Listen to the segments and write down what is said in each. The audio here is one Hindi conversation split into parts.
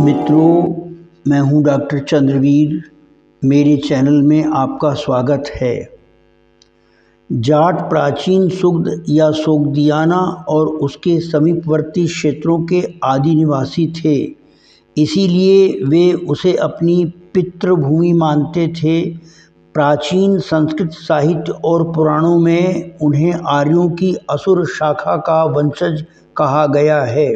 मित्रों, मैं हूं डॉक्टर चंद्रवीर। मेरे चैनल में आपका स्वागत है। जाट प्राचीन सुग्ध या सोगदियाना और उसके समीपवर्ती क्षेत्रों के आदि निवासी थे, इसीलिए वे उसे अपनी पितृभूमि मानते थे। प्राचीन संस्कृत साहित्य और पुराणों में उन्हें आर्यों की असुर शाखा का वंशज कहा गया है।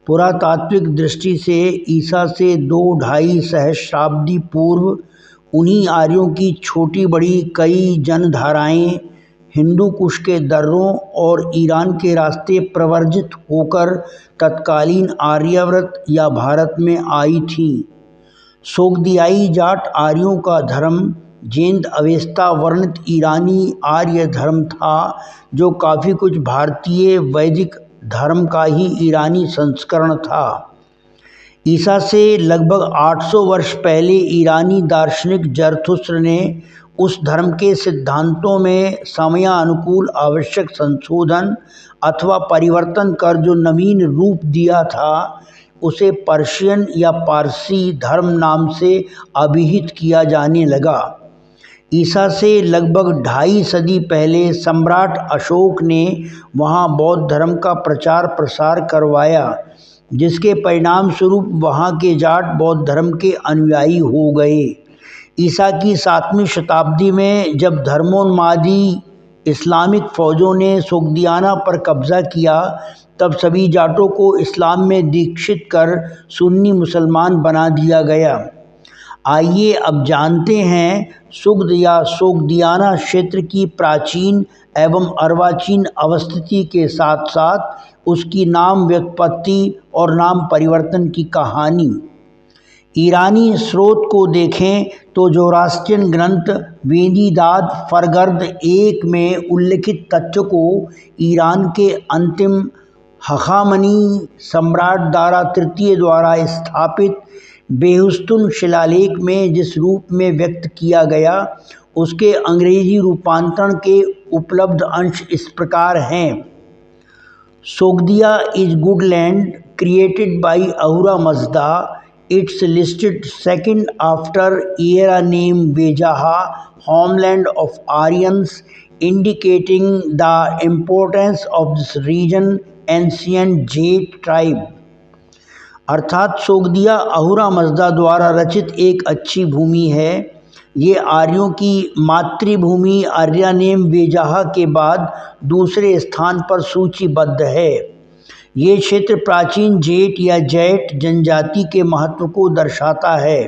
पुरातात्विक दृष्टि से ईसा से 2-2.5 सहस्राब्दी पूर्व उन्हीं आर्यों की छोटी बड़ी कई जनधाराएं हिंदू कुश के दर्रों और ईरान के रास्ते प्रवर्जित होकर तत्कालीन आर्यावर्त या भारत में आई थीं। सोगदियाई जाट आर्यों का धर्म जेंद अवेस्ता वर्णित ईरानी आर्य धर्म था, जो काफ़ी कुछ भारतीय वैदिक धर्म का ही ईरानी संस्करण था। ईसा से लगभग 800 वर्ष पहले ईरानी दार्शनिक जरथुस्त्र ने उस धर्म के सिद्धांतों में समयानुकूल आवश्यक संशोधन अथवा परिवर्तन कर जो नवीन रूप दिया था, उसे पर्शियन या पारसी धर्म नाम से अभिहित किया जाने लगा। ईसा से लगभग 2.5 सदी पहले सम्राट अशोक ने वहाँ बौद्ध धर्म का प्रचार प्रसार करवाया, जिसके परिणाम स्वरूप वहाँ के जाट बौद्ध धर्म के अनुयायी हो गए। ईसा की 7वीं शताब्दी में जब धर्मोन्मादी इस्लामिक फ़ौजों ने सोगदियाना पर कब्ज़ा किया, तब सभी जाटों को इस्लाम में दीक्षित कर सुन्नी मुसलमान बना दिया गया। आइए अब जानते हैं सुग्ध या सोगदियाना क्षेत्र की प्राचीन एवं अर्वाचीन अवस्थिति के साथ साथ उसकी नाम व्युत्पत्ति और नाम परिवर्तन की कहानी। ईरानी स्रोत को देखें तो जोरास्ट्रियन ग्रंथ वेदीदाद फरगर्द 1 में उल्लिखित तथ्य को ईरान के अंतिम हखामनी सम्राट दारा तृतीय द्वारा स्थापित बेहुस्तुन शिलालेख में जिस रूप में व्यक्त किया गया, उसके अंग्रेजी रूपांतरण के उपलब्ध अंश इस प्रकार हैं। Sogdia is good land created by Ahura Mazda. It's listed second after Airyanem Vaejah, homeland of Aryans, indicating the importance of this region ancient Jat tribe। अर्थात सोगदिया अहुरा मज़दा द्वारा रचित एक अच्छी भूमि है। ये आर्यों की मातृभूमि आर्यानेम वेजाहा के बाद दूसरे स्थान पर सूचीबद्ध है। ये क्षेत्र प्राचीन जेट या जैट जनजाति के महत्व को दर्शाता है।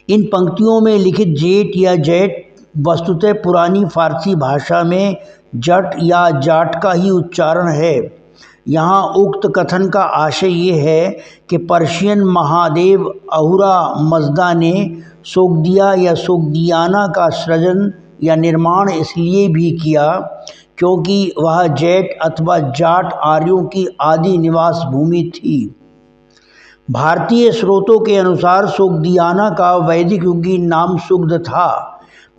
इन पंक्तियों में लिखित जेट या जैट वस्तुतः पुरानी फारसी भाषा में जट या जाट का ही उच्चारण है। यहाँ उक्त कथन का आशय ये है कि पर्शियन महादेव अहुरा मज़दा ने सोगदिया या सोगदियाना का सृजन या निर्माण इसलिए भी किया क्योंकि वह जैट अथवा जाट आर्यों की आदि निवास भूमि थी। भारतीय स्रोतों के अनुसार सोगदियाना का वैदिक युगीन नाम सुग्ध था,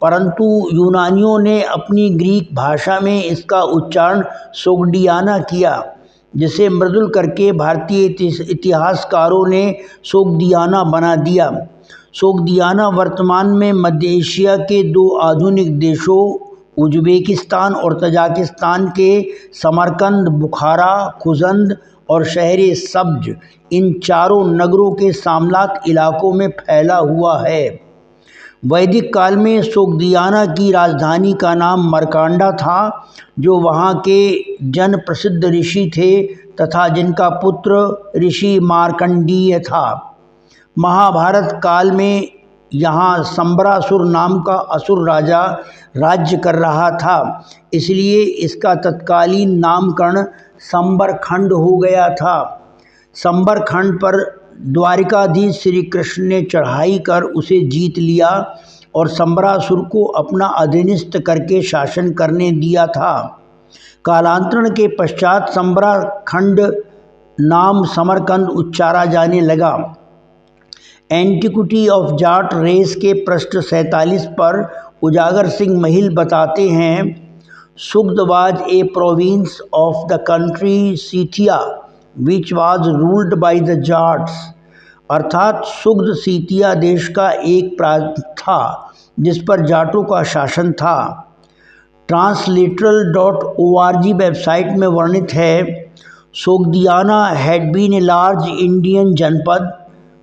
परंतु यूनानियों ने अपनी ग्रीक भाषा में इसका उच्चारण सोगडियाना किया, जिसे मृदुल करके भारतीय इतिहासकारों ने सोगदियाना बना दिया। सोगदियाना वर्तमान में मध्य एशिया के 2 आधुनिक देशों उज़्बेकिस्तान और तजाकिस्तान के समरकंद, बुखारा, खुजंद और शहर सब्ज, इन चारों नगरों के सामलात इलाकों में फैला हुआ है। वैदिक काल में सोगदियाना की राजधानी का नाम मरकांडा था, जो वहाँ के जन प्रसिद्ध ऋषि थे तथा जिनका पुत्र ऋषि मार्कंडीय था। महाभारत काल में यहाँ संबरासुर नाम का असुर राजा राज्य कर रहा था, इसलिए इसका तत्कालीन नामकरण संबरखंड हो गया था। संबरखंड पर द्वारिकाधीश श्री कृष्ण ने चढ़ाई कर उसे जीत लिया और संबरासुर को अपना अधीनस्थ करके शासन करने दिया था। कालांतरण के पश्चात संबराखंड नाम समरकंद उच्चारा जाने लगा। एंटिक्विटी ऑफ जाट रेस के पृष्ठ 47 पर उजागर सिंह महिल बताते हैं, Sughd was a province of the country Scythia which was ruled by the Jats. अर्थात सुग्ध सीतिया देश का एक प्रांत था जिस पर जाटों का शासन था। transliteral.org वेबसाइट में वर्णित है, Sogdiana had been a large Indian janapada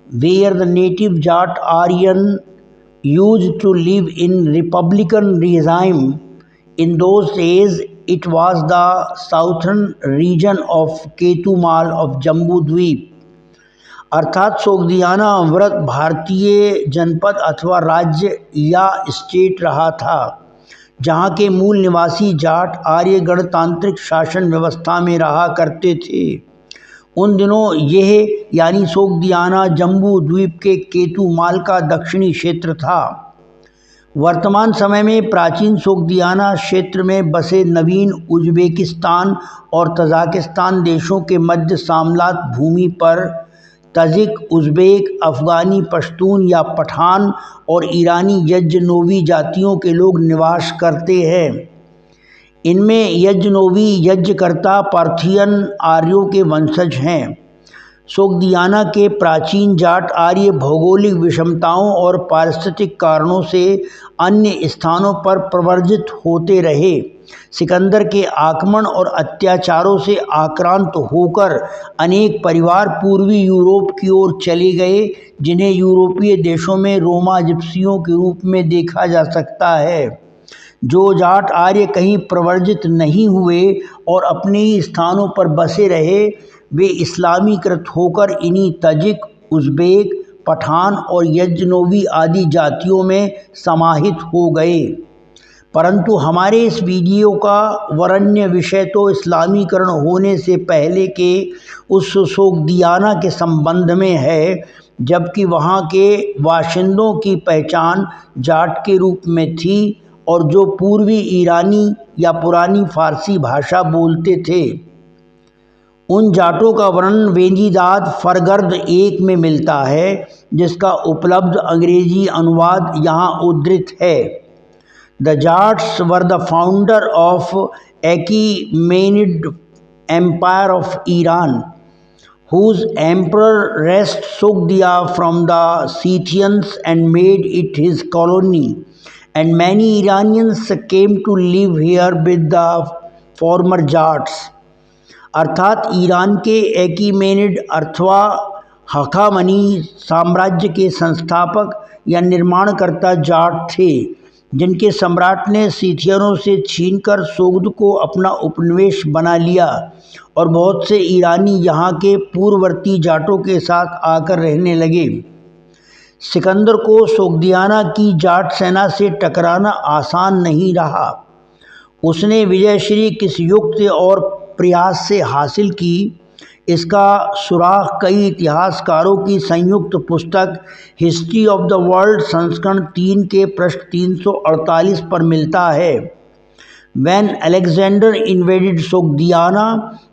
where the native Jat Aryan used to live in republican regime. In those days it was the southern region of Ketumal of Jambu Dvipa. अर्थात सोग्दियाना अमृत भारतीय जनपद अथवा राज्य या स्टेट रहा था जहाँ के मूल निवासी जाट आर्य गणतांत्रिक शासन व्यवस्था में रहा करते थे। उन दिनों यह यानी सोग्दियाना जम्बू द्वीप के केतुमाल का दक्षिणी क्षेत्र था। वर्तमान समय में प्राचीन सोग्दियाना क्षेत्र में बसे नवीन उज़्बेकिस्तान और तजाकिस्तान देशों के मध्य सामलात भूमि पर तजिक, उज़्बेक, अफ़गानी, पश्तून या पठान और ईरानी यज्नोवी जातियों के लोग निवास करते हैं। इनमें यज्नोवी यज्ञकर्ता पार्थियन आर्यों के वंशज हैं। सोग्दियाना के प्राचीन जाट आर्य भौगोलिक विषमताओं और पारिस्थितिक कारणों से अन्य स्थानों पर प्रवर्जित होते रहे। सिकंदर के आक्रमण और अत्याचारों से आक्रांत होकर अनेक परिवार पूर्वी यूरोप की ओर चले गए, जिन्हें यूरोपीय देशों में रोमा जिप्सियों के रूप में देखा जा सकता है। जो जाट आर्य कहीं प्रवर्जित नहीं हुए और अपने ही स्थानों पर बसे रहे, वे इस्लामीकृत होकर इन्हीं तजिक, उज़्बेक, पठान और यज्नोवी आदि जातियों में समाहित हो गए। परंतु हमारे इस वीडियो का वरण्य विषय तो इस्लामीकरण होने से पहले के उस सोग्दियाना के संबंध में है, जबकि वहाँ के बाशिंदों की पहचान जाट के रूप में थी और जो पूर्वी ईरानी या पुरानी फारसी भाषा बोलते थे। उन जाटों का वर्णन वेंजीदाद फरगर्द 1 में मिलता है, जिसका उपलब्ध अंग्रेजी अनुवाद यहाँ उद्धृत है। The Jats were the founder of Achaemenid Empire of Iran, whose emperor wrested Sogdia from the Scythians and made it his colony, and many Iranians came to live here with the former Jats। अर्थात ईरान के एकीमेनिड अथवा हखामनी साम्राज्य के संस्थापक या निर्माणकर्ता जाट थे, जिनके सम्राट ने सीथियनों से छीनकर सोग्द को अपना उपनिवेश बना लिया और बहुत से ईरानी यहाँ के पूर्ववर्ती जाटों के साथ आकर रहने लगे। सिकंदर को सोग्दियाना की जाट सेना से टकराना आसान नहीं रहा। उसने विजयश्री किस युक्ति और प्रयास से हासिल की, इसका सुराग कई इतिहासकारों की संयुक्त पुस्तक हिस्ट्री ऑफ द वर्ल्ड संस्करण 3 के पृष्ठ 348 पर मिलता है। When Alexander invaded Sogdiana,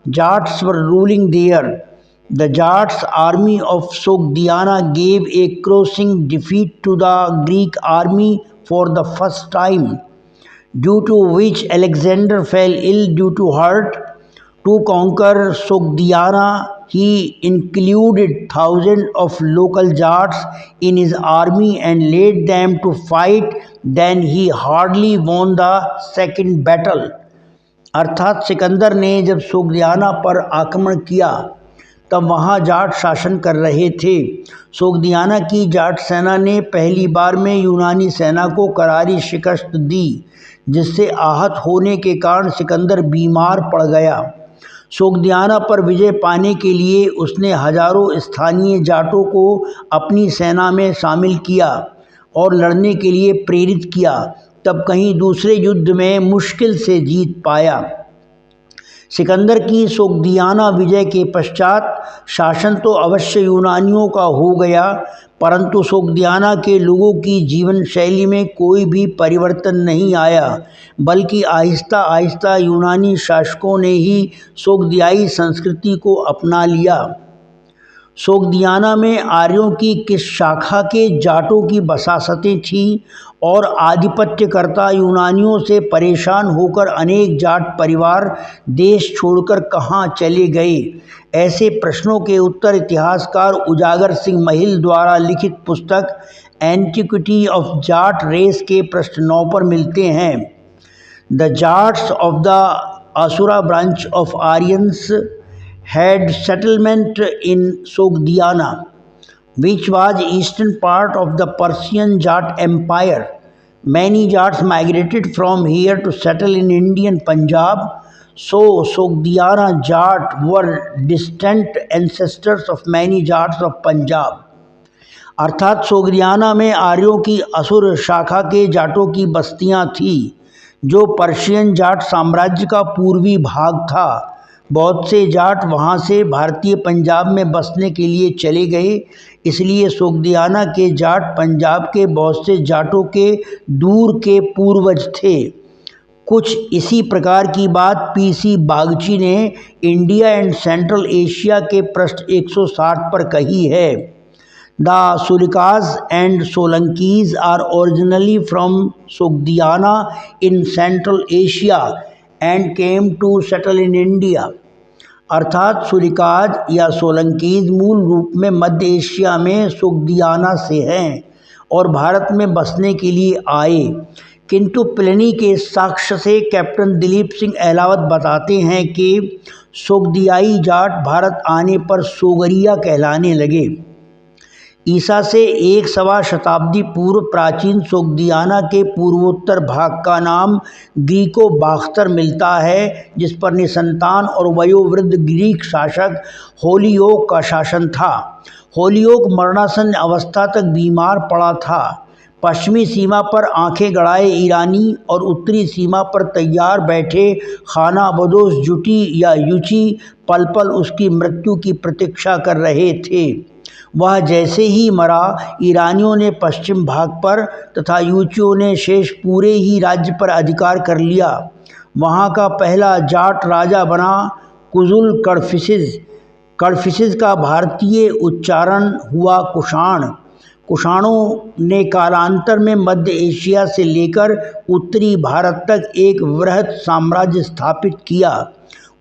Jats were ruling there. The Jats army of Sogdiana gave a crushing defeat to the Greek army for the first time, due to which Alexander fell ill due to hurt. To conquer Sogdiana, he included thousands of local Jats in his army and led them to fight. Then he hardly won the second battle। अर्थात सिकंदर ने जब सोग्दियाना पर आक्रमण किया तब वहाँ जाट शासन कर रहे थे। सोग्दियाना की जाट सेना ने पहली बार में यूनानी सेना को करारी शिकस्त दी, जिससे आहत होने के कारण सिकंदर बीमार पड़ गया। सोग्दियाना पर विजय पाने के लिए उसने हजारों स्थानीय जाटों को अपनी सेना में शामिल किया और लड़ने के लिए प्रेरित किया। तब कहीं दूसरे युद्ध में मुश्किल से जीत पाया। सिकंदर की सोग्दियाना विजय के पश्चात शासन तो अवश्य यूनानियों का हो गया, परंतु सोग्दियाना के लोगों की जीवन शैली में कोई भी परिवर्तन नहीं आया, बल्कि आहिस्ता आहिस्ता यूनानी शासकों ने ही सोग्दियाई संस्कृति को अपना लिया। सोगदियाना में आर्यों की किस शाखा के जाटों की बसासतें थीं और आधिपत्यकर्ता यूनानियों से परेशान होकर अनेक जाट परिवार देश छोड़कर कहाँ चले गए? ऐसे प्रश्नों के उत्तर इतिहासकार उजागर सिंह महिल द्वारा लिखित पुस्तक एंटिक्विटी ऑफ जाट रेस के पृष्ठ 9 पर मिलते हैं। The Jats of the Asura branch of Aryans had settlement in Sogdiana, which was eastern part of the Persian Jat Empire. Many Jats migrated from here to settle in Indian Punjab, so Sogdiana Jat were distant ancestors of many Jats of Punjab. अर्थात सोगदियाना में आर्यों की असुर शाखा के जाटों की बस्तियां थीं, जो पर्शियन जाट साम्राज्य का पूर्वी भाग था। बहुत से जाट वहाँ से भारतीय पंजाब में बसने के लिए चले गए, इसलिए सोगदियाना के जाट पंजाब के बहुत से जाटों के दूर के पूर्वज थे। कुछ इसी प्रकार की बात पीसी बागची ने इंडिया एंड सेंट्रल एशिया के पृष्ठ 160 पर कही है। The Sulikas and Solankis are originally from Sogdiana in Central Asia and came to settle in India. अर्थात सुलिकाज या सोलंकीज मूल रूप में मध्य एशिया में सोगदियाना से हैं और भारत में बसने के लिए आए, किंतु प्लिनी के साक्ष्य से कैप्टन दिलीप सिंह अहलावत बताते हैं कि सोगदियाई जाट भारत आने पर सोगरिया कहलाने लगे। ईसा से 1 शताब्दी पूर्व प्राचीन सोगदियाना के पूर्वोत्तर भाग का नाम ग्रीको बाख्तर मिलता है, जिस पर निसंतान और वयोवृद्ध ग्रीक शासक होलियोक का शासन था। होलियोक मरणासन अवस्था तक बीमार पड़ा था। पश्चिमी सीमा पर आंखें गड़ाए ईरानी और उत्तरी सीमा पर तैयार बैठे खाना बदोश जुटी या युची पल पल उसकी मृत्यु की प्रतीक्षा कर रहे थे। वह जैसे ही मरा, ईरानियों ने पश्चिम भाग पर तथा यूचियों ने शेष पूरे ही राज्य पर अधिकार कर लिया। वहाँ का पहला जाट राजा बना कुजुल कडफिसिस। कडफिसिस का भारतीय उच्चारण हुआ कुषाण। कुषाणों ने कालांतर में मध्य एशिया से लेकर उत्तरी भारत तक एक वृहद साम्राज्य स्थापित किया।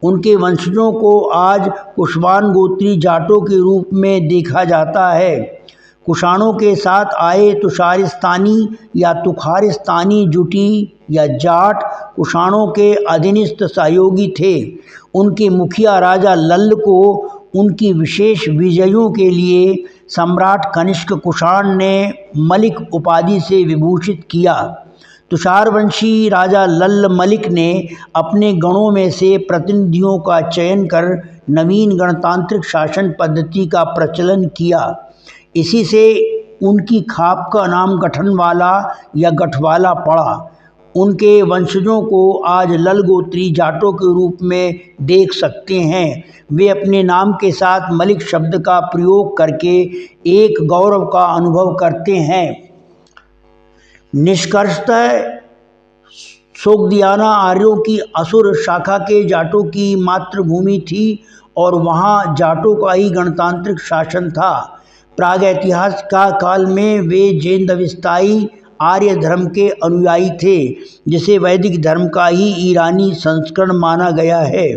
उनके वंशजों को आज कुशवान गोत्री जाटों के रूप में देखा जाता है। कुषाणों के साथ आए तुषारिस्तानी या तुखारिस्तानी जुटी या जाट कुषाणों के अधीनस्थ सहयोगी थे। उनके मुखिया राजा लल्ल को उनकी विशेष विजयों के लिए सम्राट कनिष्क कुषाण ने मलिक उपाधि से विभूषित किया। तुषारवंशी राजा लल्ल मलिक ने अपने गणों में से प्रतिनिधियों का चयन कर नवीन गणतांत्रिक शासन पद्धति का प्रचलन किया। इसी से उनकी खाप का नाम गठनवाला या गठवाला पड़ा। उनके वंशजों को आज लल गोत्री जाटों के रूप में देख सकते हैं। वे अपने नाम के साथ मलिक शब्द का प्रयोग करके एक गौरव का अनुभव करते हैं। निष्कर्षतः सोगदियाना आर्यों की असुर शाखा के जाटों की मातृभूमि थी और वहाँ जाटों का ही गणतांत्रिक शासन था। प्रागैतिहासिक काल में वे जैनविस्ताई आर्य धर्म के अनुयायी थे, जिसे वैदिक धर्म का ही ईरानी संस्करण माना गया है।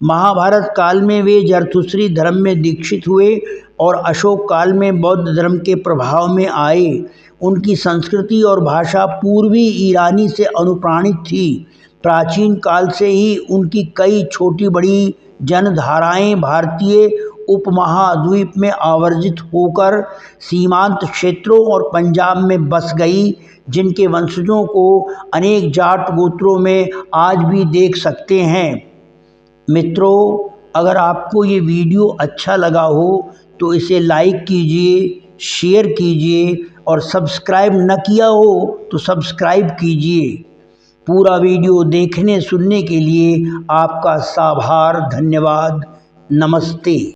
महाभारत काल में वे जरथुश्री धर्म में दीक्षित हुए और अशोक काल में बौद्ध धर्म के प्रभाव में आए। उनकी संस्कृति और भाषा पूर्वी ईरानी से अनुप्राणित थी। प्राचीन काल से ही उनकी कई छोटी बड़ी जनधाराएं भारतीय उपमहाद्वीप में आवर्जित होकर सीमांत क्षेत्रों और पंजाब में बस गई, जिनके वंशजों को अनेक जाट गोत्रों में आज भी देख सकते हैं। मित्रों, अगर आपको ये वीडियो अच्छा लगा हो तो इसे लाइक कीजिए, शेयर कीजिए और सब्सक्राइब न किया हो तो सब्सक्राइब कीजिए। पूरा वीडियो देखने सुनने के लिए आपका साभार धन्यवाद। नमस्ते।